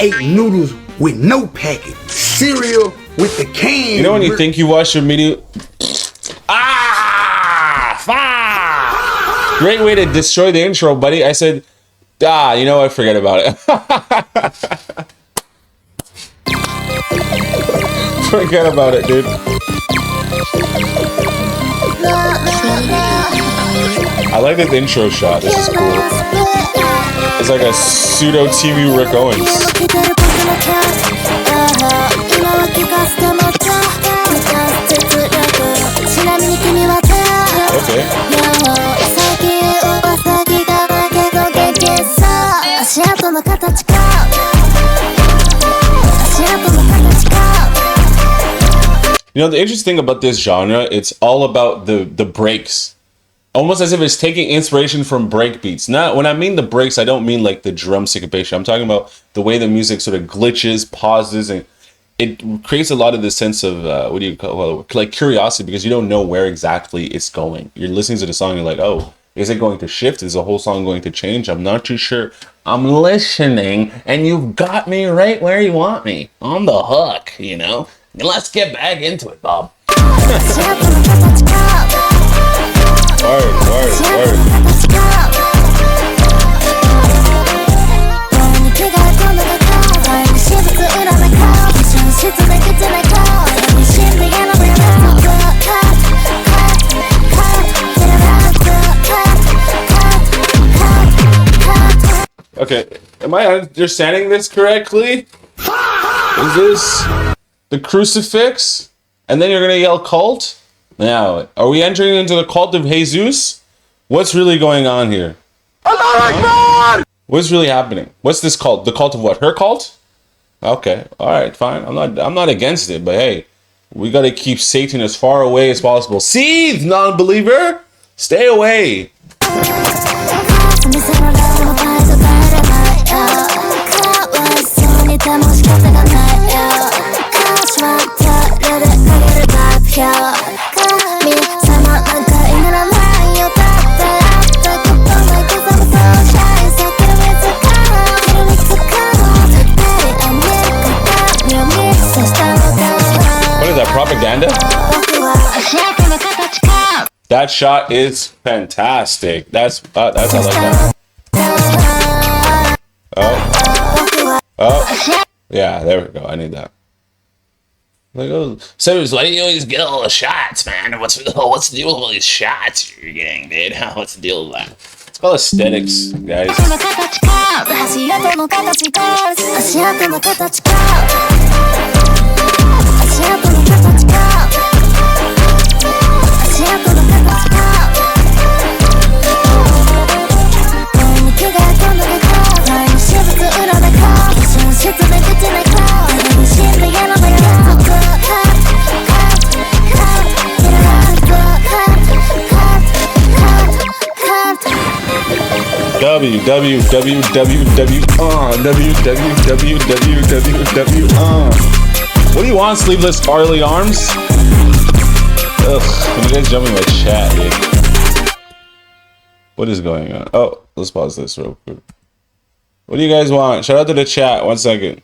ate noodles with no packet, cereal with the can. You know when you think you watched your video? Great way to destroy the intro, buddy. I said, you know what? Forget about it. Forget about it, dude. I like this intro shot. This is cool. It's like a pseudo TV Rick Owens. Okay. You know, the interesting thing about this genre, it's all about the breaks. Almost as if it's taking inspiration from break beats. Now, when I mean the breaks, I don't mean like the drum syncopation. I'm talking about the way the music sort of glitches, pauses, and it creates a lot of this sense of, what do you call it? Like curiosity, because you don't know where exactly it's going. You're listening to the song, you're like, oh, is it going to shift? Is the whole song going to change? I'm not too sure. I'm listening, and you've got me right where you want me. On the hook, you know? Let's get back into it, Bob. Word. Okay, am I understanding this correctly? Is this the crucifix? And then you're gonna yell cult? Now, are we entering into the cult of Jesus? What's really going on here? Allah! What's really happening? What's this cult? The cult of what? Her cult? Okay, all right, fine. I'm not against it, but hey, we gotta keep Satan as far away as possible. Seethe, non-believer, stay away. Propaganda? That shot is fantastic. That's I like that. Oh. Yeah, there we go. I need that. Like, oh, so why do you always get all the shots, man? What's the deal with all these shots you're getting, dude? What's the deal with that? It's called aesthetics, guys. What do you want, sleeveless Farley arms? Ugh, when you guys jump in my chat, dude. What is going on? Oh, let's pause this real quick. What do you guys want? Shout out to the chat, 1 second.